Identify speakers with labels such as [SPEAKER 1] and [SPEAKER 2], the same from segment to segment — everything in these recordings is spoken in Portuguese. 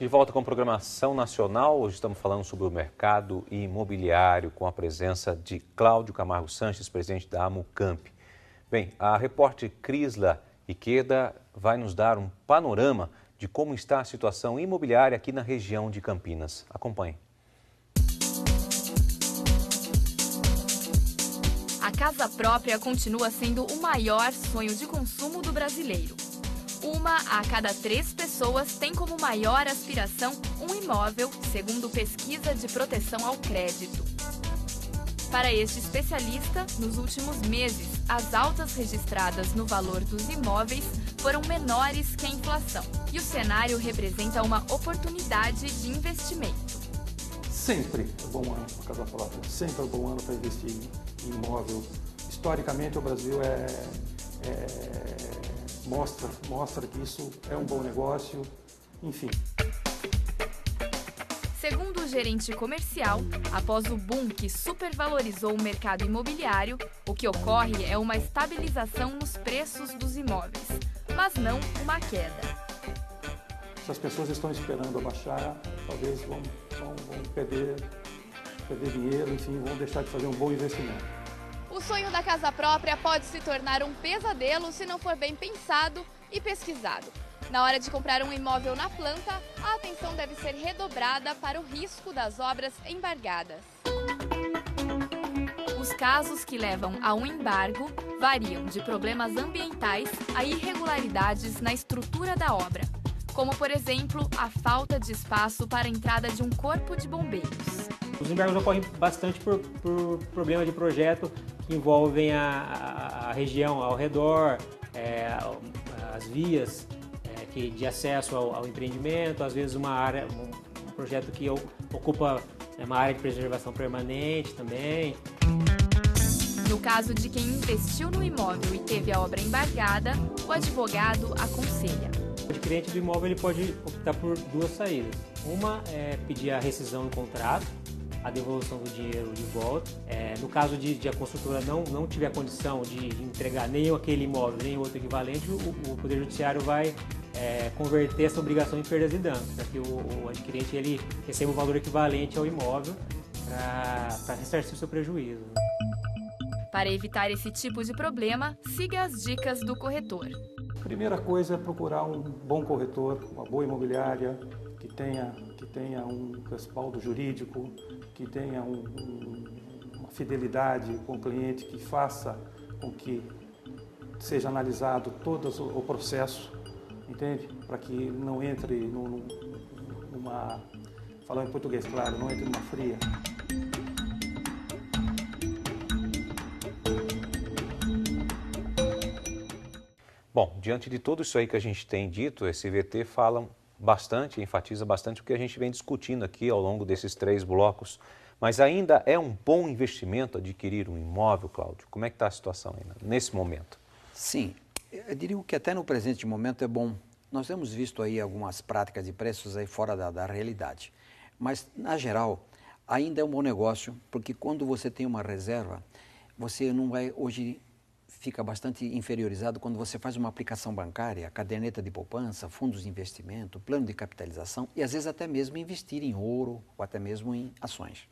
[SPEAKER 1] De volta com programação nacional, hoje estamos falando sobre o mercado imobiliário com a presença de Cláudio Camargo Sanches, presidente da Amucamp. Bem, a repórter Crisla Iqueda vai nos dar um panorama de como está a situação imobiliária aqui na região de Campinas. Acompanhe.
[SPEAKER 2] A casa própria continua sendo o maior sonho de consumo do brasileiro. Uma a cada 3 pessoas tem como maior aspiração um imóvel, segundo pesquisa de proteção ao crédito. Para este especialista, nos últimos meses, as altas registradas no valor dos imóveis foram menores que a inflação. E o cenário representa uma oportunidade de investimento.
[SPEAKER 3] Sempre é bom ano para casa própria, sempre é bom ano para investir em imóvel. Historicamente, o Brasil mostra que isso é um bom negócio, enfim.
[SPEAKER 2] Segundo o gerente comercial, após o boom que supervalorizou o mercado imobiliário, o que ocorre é uma estabilização nos preços dos imóveis, mas não uma queda.
[SPEAKER 3] Se as pessoas estão esperando abaixar, talvez vão perder dinheiro, enfim, vão deixar de fazer um bom investimento.
[SPEAKER 2] O sonho da casa própria pode se tornar um pesadelo se não for bem pensado e pesquisado. Na hora de comprar um imóvel na planta, a atenção deve ser redobrada para o risco das obras embargadas. Os casos que levam a um embargo variam de problemas ambientais a irregularidades na estrutura da obra, como, por exemplo, a falta de espaço para a entrada de um corpo de bombeiros.
[SPEAKER 4] Os embargos ocorrem bastante por problemas de projeto que envolvem a região ao redor, as vias de acesso ao empreendimento, às vezes um projeto que ocupa uma área de preservação permanente também.
[SPEAKER 2] No caso de quem investiu no imóvel e teve a obra embargada, o advogado aconselha.
[SPEAKER 4] O adquirente do imóvel ele pode optar por 2 saídas. Uma é pedir a rescisão do contrato, a devolução do dinheiro de volta. No caso de a construtora não tiver condição de entregar nem aquele imóvel, nem outro equivalente, o Poder Judiciário vai converter essa obrigação em perdas e danos, para que o adquirente ele receba o valor equivalente ao imóvel para ressarcir o seu prejuízo.
[SPEAKER 2] Para evitar esse tipo de problema, siga as dicas do corretor.
[SPEAKER 3] Primeira coisa é procurar um bom corretor, uma boa imobiliária, que tenha um respaldo jurídico, que tenha uma fidelidade com o cliente, que faça com que seja analisado todo o processo, entende? Para que não entre falando em português, claro, não entre numa fria.
[SPEAKER 1] Bom, diante de tudo isso aí que a gente tem dito, esse VT fala bastante, enfatiza bastante o que a gente vem discutindo aqui ao longo desses 3 blocos. Mas ainda é um bom investimento adquirir um imóvel, Cláudio? Como é que está a situação ainda, nesse momento?
[SPEAKER 5] Sim, eu diria que até no presente momento é bom. Nós temos visto aí algumas práticas de preços aí fora da realidade. Mas, na geral, ainda é um bom negócio, porque quando você tem uma reserva, você não vai hoje... fica bastante inferiorizado quando você faz uma aplicação bancária, caderneta de poupança, fundos de investimento, plano de capitalização e às vezes até mesmo investir em ouro ou até mesmo em ações.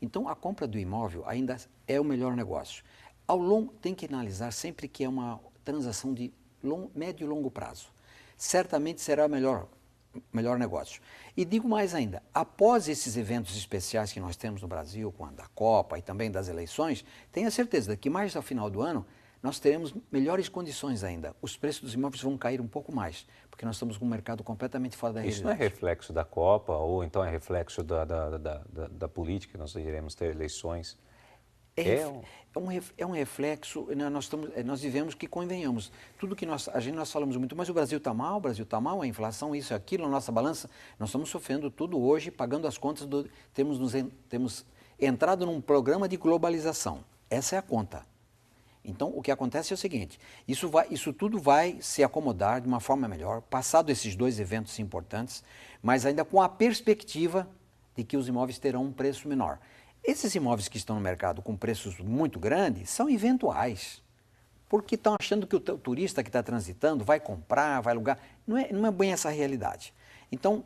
[SPEAKER 5] Então a compra do imóvel ainda é o melhor negócio. Ao longo tem que analisar sempre que é uma transação de médio e longo prazo. Certamente será o melhor negócio. E digo mais ainda, após esses eventos especiais que nós temos no Brasil, com a da Copa e também das eleições, tenha certeza que mais ao final do ano nós teremos melhores condições ainda. Os preços dos imóveis vão cair um pouco mais, porque nós estamos com um mercado completamente fora da realidade.
[SPEAKER 1] Isso não é reflexo da Copa ou então é reflexo da política, nós iremos ter eleições?
[SPEAKER 5] É um reflexo, nós vivemos que convenhamos. Tudo que nós falamos muito, mas o Brasil está mal, a inflação, isso e aquilo, a nossa balança, nós estamos sofrendo tudo hoje, pagando as contas, temos entrado num programa de globalização. Essa é a conta. Então, o que acontece é o seguinte, isso tudo vai se acomodar de uma forma melhor, passado esses 2 eventos importantes, mas ainda com a perspectiva de que os imóveis terão um preço menor. Esses imóveis que estão no mercado com preços muito grandes são eventuais, porque estão achando que o turista que está transitando vai comprar, vai alugar. Não é bem essa a realidade. Então,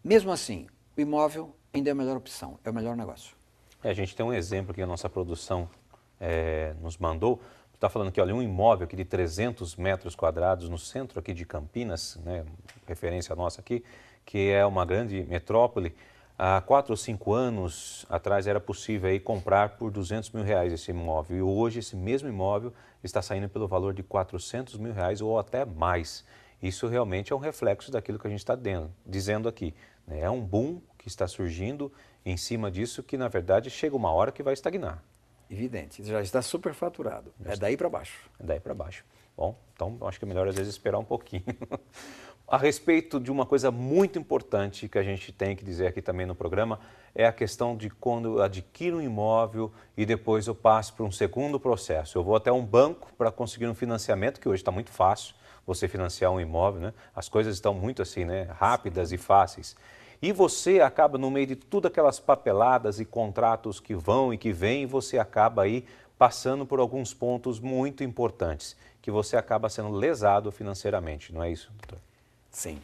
[SPEAKER 5] Mesmo assim, o imóvel ainda é a melhor opção, é o melhor negócio.
[SPEAKER 1] A gente tem um exemplo que a nossa produção nos mandou. Está falando que, olha, um imóvel aqui de 300 metros quadrados no centro aqui de Campinas, né, referência nossa aqui, que é uma grande metrópole. Há 4 ou 5 anos atrás era possível aí comprar por R$200 mil esse imóvel. E hoje esse mesmo imóvel está saindo pelo valor de R$400 mil ou até mais. Isso realmente é um reflexo daquilo que a gente está dizendo aqui, né? É um boom que está surgindo em cima disso que, na verdade, chega uma hora que vai estagnar.
[SPEAKER 5] Evidente, já está superfaturado. É daí para baixo.
[SPEAKER 1] É daí para baixo. Bom, então acho que é melhor às vezes esperar um pouquinho. A respeito de uma coisa muito importante que a gente tem que dizer aqui também no programa, é a questão de quando eu adquiro um imóvel e depois eu passo por um segundo processo. Eu vou até um banco para conseguir um financiamento, que hoje está muito fácil você financiar um imóvel, né? As coisas estão muito assim, né? Rápidas e fáceis. E você acaba, no meio de tudo aquelas papeladas e contratos que vão e que vêm, você acaba aí passando por alguns pontos muito importantes, que você acaba sendo lesado financeiramente, não é isso, doutor?
[SPEAKER 5] Sim.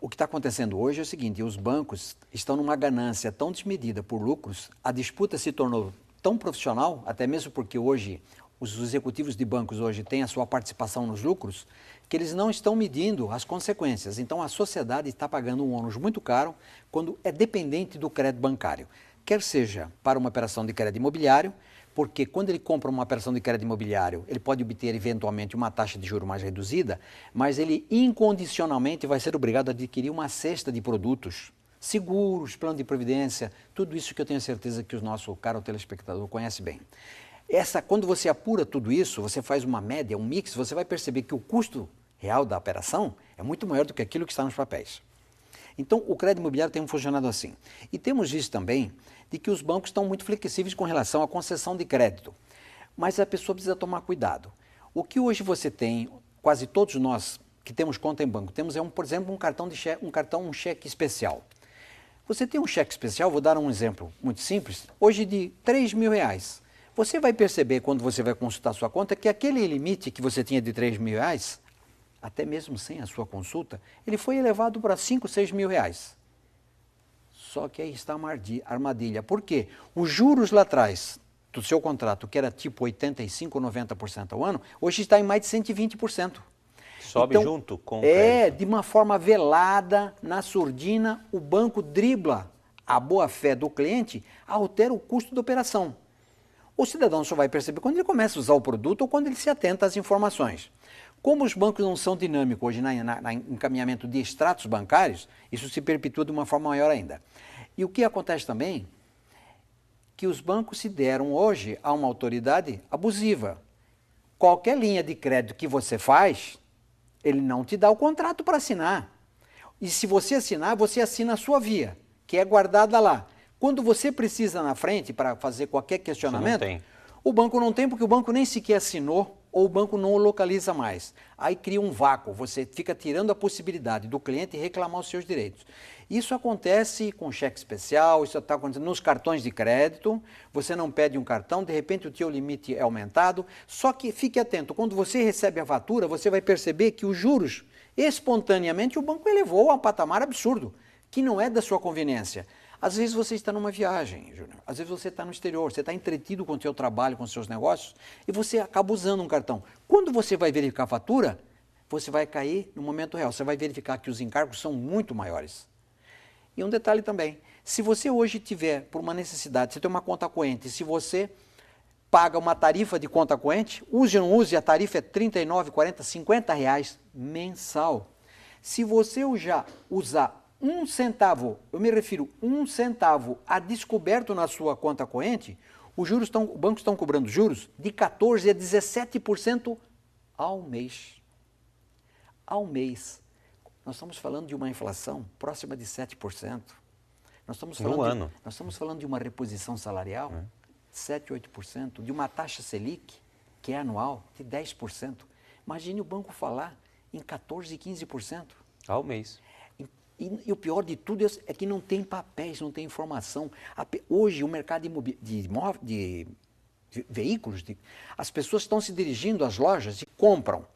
[SPEAKER 5] O que está acontecendo hoje é o seguinte, os bancos estão numa ganância tão desmedida por lucros, a disputa se tornou tão profissional, até mesmo porque hoje os executivos de bancos hoje têm a sua participação nos lucros, que eles não estão medindo as consequências. Então a sociedade está pagando um ônus muito caro quando é dependente do crédito bancário. Quer seja para uma operação de crédito imobiliário, porque quando ele compra uma operação de crédito imobiliário, ele pode obter eventualmente uma taxa de juros mais reduzida, mas ele incondicionalmente vai ser obrigado a adquirir uma cesta de produtos, seguros, plano de previdência, tudo isso que eu tenho certeza que o nosso caro telespectador conhece bem. Quando você apura tudo isso, você faz uma média, um mix, você vai perceber que o custo real da operação é muito maior do que aquilo que está nos papéis. Então, o crédito imobiliário tem funcionado assim. E temos visto também de que os bancos estão muito flexíveis com relação à concessão de crédito. Mas a pessoa precisa tomar cuidado. O que hoje você tem, quase todos nós que temos conta em banco, temos, por exemplo, um cheque especial. Você tem um cheque especial, vou dar um exemplo muito simples, hoje de R$3 mil. Você vai perceber, quando você vai consultar a sua conta, que aquele limite que você tinha de R$3 mil, até mesmo sem a sua consulta, ele foi elevado para R$5, R$6 mil. Só que aí está a armadilha. Por quê? Os juros lá atrás do seu contrato, que era tipo 85%, 90% ao ano, hoje está em mais de 120%.
[SPEAKER 1] Sobe
[SPEAKER 5] então,
[SPEAKER 1] junto com o crédito.
[SPEAKER 5] De uma forma velada, na surdina, o banco dribla a boa-fé do cliente, altera o custo da operação. O cidadão só vai perceber quando ele começa a usar o produto ou quando ele se atenta às informações. Como os bancos não são dinâmicos hoje no encaminhamento de extratos bancários, isso se perpetua de uma forma maior ainda. E o que acontece também, que os bancos se deram hoje a uma autoridade abusiva. Qualquer linha de crédito que você faz, ele não te dá o contrato para assinar. E se você assinar, você assina a sua via, que é guardada lá. Quando você precisa na frente para fazer qualquer questionamento, o banco não tem porque o banco nem sequer assinou ou o banco não o localiza mais. Aí cria um vácuo, você fica tirando a possibilidade do cliente reclamar os seus direitos. Isso acontece com cheque especial, isso está acontecendo nos cartões de crédito, você não pede um cartão, de repente o teu limite é aumentado, só que fique atento, quando você recebe a fatura, você vai perceber que os juros, espontaneamente, o banco elevou a um patamar absurdo, que não é da sua conveniência. Às vezes você está numa viagem, Júnior. Às vezes você está no exterior, você está entretido com o seu trabalho, com os seus negócios, e você acaba usando um cartão. Quando você vai verificar a fatura, você vai cair no momento real. Você vai verificar que os encargos são muito maiores. E um detalhe também, se você hoje tiver, por uma necessidade, você tem uma conta corrente, se você paga uma tarifa de conta corrente, use ou não use, a tarifa é R$ 39, 40, 50 reais mensal. Se você já usar 1 centavo, eu me refiro 1 centavo a descoberto na sua conta corrente, os bancos estão cobrando juros de 14% a 17% ao mês. Ao mês. Nós estamos falando de uma inflação próxima de 7%. Nós estamos falando de uma reposição salarial, 7%, 8%, de uma taxa Selic, que é anual, de 10%. Imagine o banco falar em 14%, 15%.
[SPEAKER 1] Ao mês.
[SPEAKER 5] E o pior de tudo é que não tem papéis, não tem informação. Hoje, o mercado de veículos, as pessoas estão se dirigindo às lojas e compram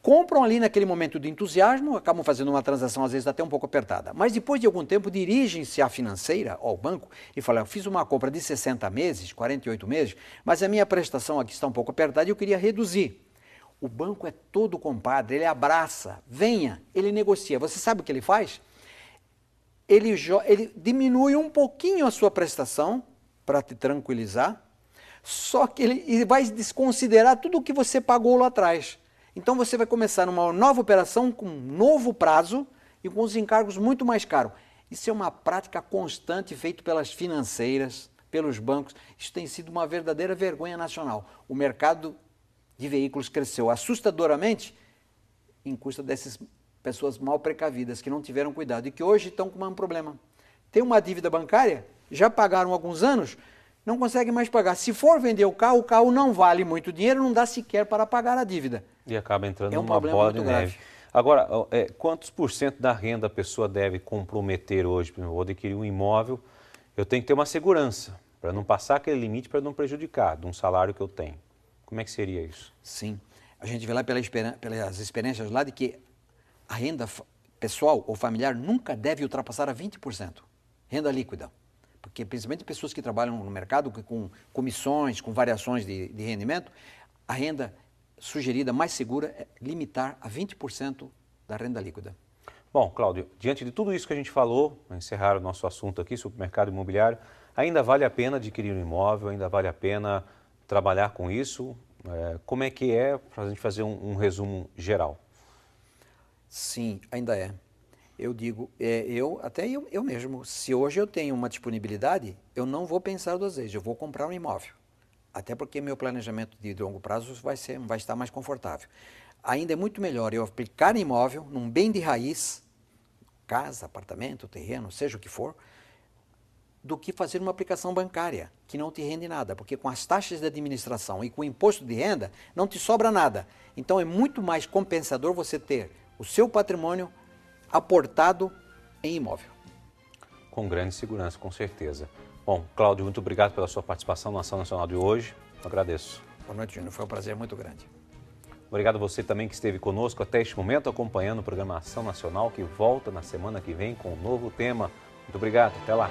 [SPEAKER 5] compram ali naquele momento de entusiasmo, acabam fazendo uma transação às vezes até um pouco apertada. Mas depois de algum tempo dirigem-se à financeira, ao banco, e falam, eu fiz uma compra de 60 meses, 48 meses, mas a minha prestação aqui está um pouco apertada e eu queria reduzir. O banco é todo compadre, ele abraça, venha, ele negocia. Você sabe o que ele faz? Ele diminui um pouquinho a sua prestação para te tranquilizar, só que ele vai desconsiderar tudo o que você pagou lá atrás. Então você vai começar uma nova operação com um novo prazo e com os encargos muito mais caros. Isso é uma prática constante feita pelas financeiras, pelos bancos. Isso tem sido uma verdadeira vergonha nacional. O mercado de veículos cresceu assustadoramente em custa dessas pessoas mal precavidas, que não tiveram cuidado e que hoje estão com um problema. Tem uma dívida bancária, já pagaram há alguns anos, não conseguem mais pagar. Se for vender o carro não vale muito dinheiro, não dá sequer para pagar a dívida.
[SPEAKER 1] E acaba entrando numa bola de neve. Agora, quantos por cento da renda a pessoa deve comprometer hoje? Eu vou adquirir um imóvel, eu tenho que ter uma segurança, para não passar aquele limite, para não prejudicar de um salário que eu tenho. Como é que seria isso?
[SPEAKER 5] Sim, a gente vê lá pelas experiências lá de que a renda pessoal ou familiar nunca deve ultrapassar a 20%, renda líquida. Porque principalmente pessoas que trabalham no mercado com comissões, com variações de rendimento, a renda sugerida mais segura é limitar a 20% da renda líquida.
[SPEAKER 1] Bom, Cláudio, diante de tudo isso que a gente falou, para encerrar o nosso assunto aqui sobre o mercado imobiliário, ainda vale a pena adquirir um imóvel, ainda vale a pena trabalhar com isso? Como é que é, para a gente fazer um resumo geral?
[SPEAKER 5] Sim, ainda é. Eu digo, eu mesmo, se hoje eu tenho uma disponibilidade, eu não vou pensar duas vezes, eu vou comprar um imóvel. Até porque meu planejamento de longo prazo vai estar mais confortável. Ainda é muito melhor eu aplicar em imóvel, num bem de raiz, casa, apartamento, terreno, seja o que for, do que fazer uma aplicação bancária, que não te rende nada, porque com as taxas de administração e com o imposto de renda, não te sobra nada. Então é muito mais compensador você ter o seu patrimônio aportado em imóvel.
[SPEAKER 1] Com grande segurança, com certeza. Bom, Cláudio, muito obrigado pela sua participação na Ação Nacional de hoje. Eu agradeço.
[SPEAKER 5] Boa noite, Júnior. Foi um prazer muito grande.
[SPEAKER 1] Obrigado a você também que esteve conosco até este momento, acompanhando o programa Ação Nacional, que volta na semana que vem com um novo tema. Muito obrigado. Até lá.